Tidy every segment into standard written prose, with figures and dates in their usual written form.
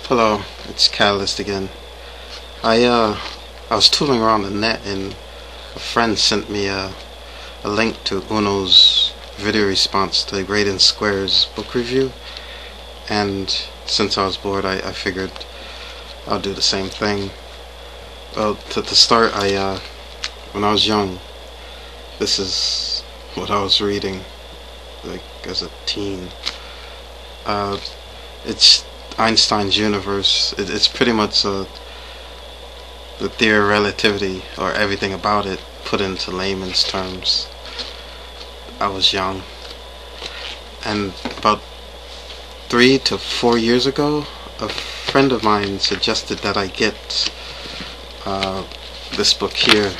Hello, it's Catalyst again. I was tooling around the net and a friend sent me a link to Uno's video response to Great Square's book review, and since I was bored, I figured I'll do the same thing. Well, to start, when I was young, this is what I was reading, like as a teen. It's Einstein's universe. It's pretty much the theory of relativity, or everything about it, put into layman's terms. I was young, and about 3 to 4 years ago, a friend of mine suggested that I get this book here.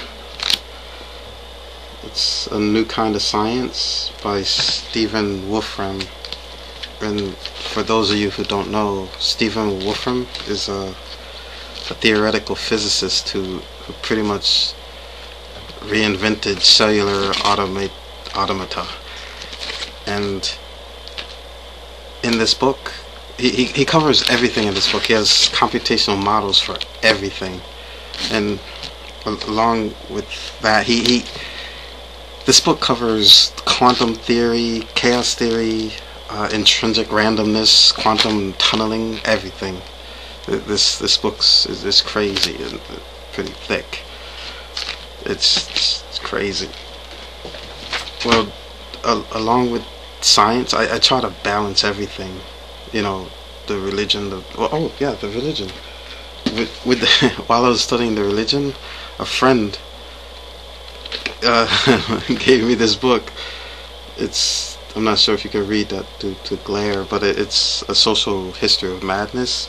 It's A New Kind of Science by Stephen Wolfram. And for those of you who don't know, Stephen Wolfram is a theoretical physicist who pretty much reinvented cellular automata. And in this book, he covers everything in this book. He has computational models for everything. And along with that, this book covers quantum theory, chaos theory, intrinsic randomness, quantum tunneling, everything. This book is crazy and pretty thick. It's crazy. Well, along with science, I try to balance everything. You know, the religion. The religion. While I was studying the religion, a friend gave me this book. I'm not sure if you can read that due to glare, but it's A Social History of Madness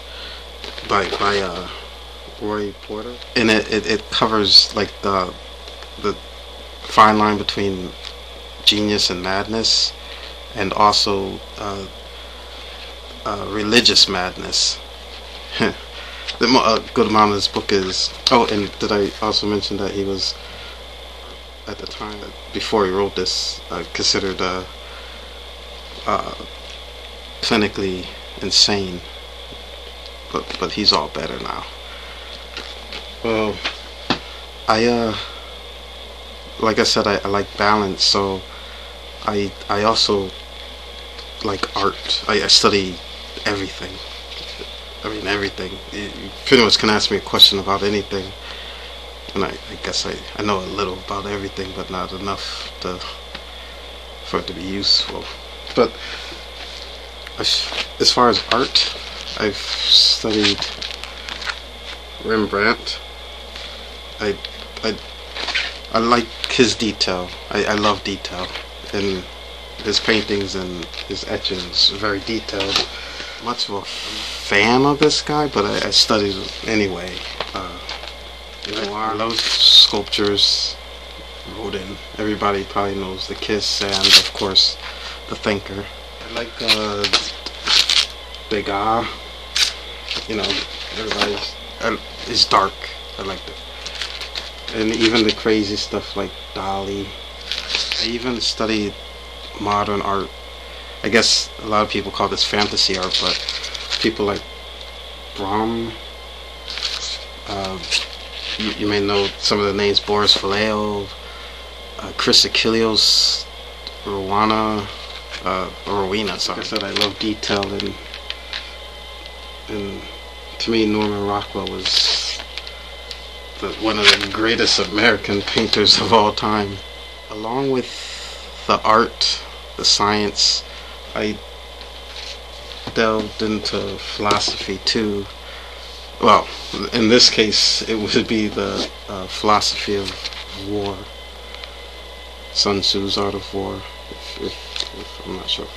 by Roy Porter. And it covers like the fine line between genius and madness, and also religious madness. A good amount of this book is... Oh, and did I also mention that he was, at the time, before he wrote this, considered clinically insane, but he's all better now. Well, like I said, I like balance, so I also like art. I study everything. I mean, everything. You pretty much can ask me a question about anything, and I guess I know a little about everything, but not enough for it to be useful. But as far as art, I've studied Rembrandt. I like his detail. I love detail, and his paintings and his etchings are very detailed. Much of a fan of this guy, but I studied anyway. I love sculptures. Rodin. Everybody probably knows The Kiss, and of course The Thinker. I like Degas. You know, everybody's it's dark. I like that. And even the crazy stuff like Dali. I even studied modern art. I guess a lot of people call this fantasy art, but people like Brahm. You may know some of the names: Boris Vallejo, Chris Achilleos, Rowena. Sorry. Like I said, I love detail, and to me, Norman Rockwell was one of the greatest American painters of all time. Along with the art, the science, I delved into philosophy too. Well, in this case, it would be the philosophy of war. Sun Tzu's Art of War. If I'm not sure.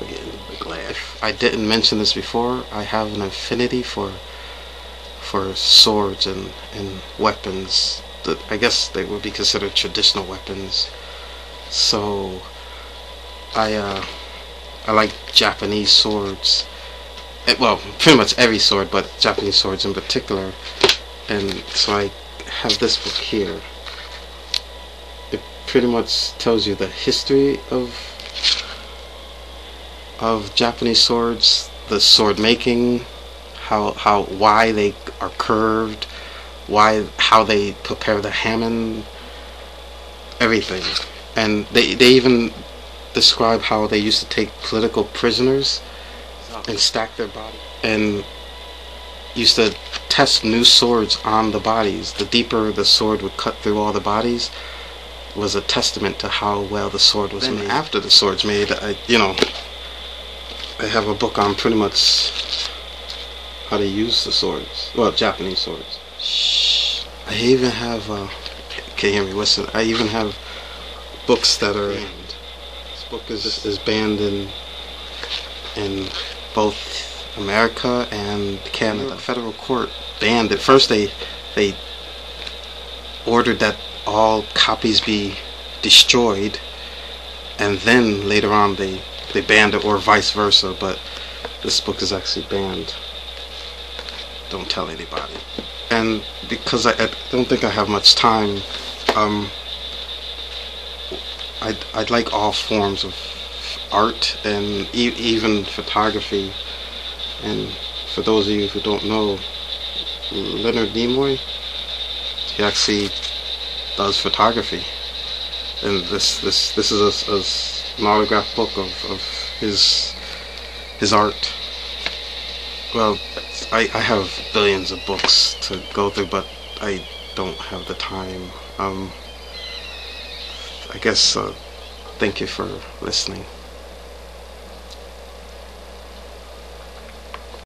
Again, the glare. If I didn't mention this before, I have an affinity for swords and weapons. I guess they would be considered traditional weapons. So I like Japanese swords. Well, pretty much every sword, but Japanese swords in particular. And so I have this book here. It pretty much tells you the history of Japanese swords, the sword making, why they are curved, how they prepare the Hammond, everything. And they even describe how they used to take political prisoners and stack their body, and used to test new swords on the bodies. The deeper the sword would cut through all the bodies was a testament to how well the sword was made. After the sword's made, I have a book on pretty much how to use the swords. Well, Japanese swords. I even have, can you hear me? Listen, I even have books that are banned. This book is banned in both America and Canada. The federal court banned it. First they ordered that all copies be destroyed, and then later on they banned it, or vice versa, but this book is actually banned. Don't tell anybody. And because I don't think I have much time, I'd like all forms of art, and even photography. And for those of you who don't know, Leonard Nimoy, he actually does photography, and this is an autographed book of his art. Well, I have billions of books to go through, but I don't have the time. I guess thank you for listening.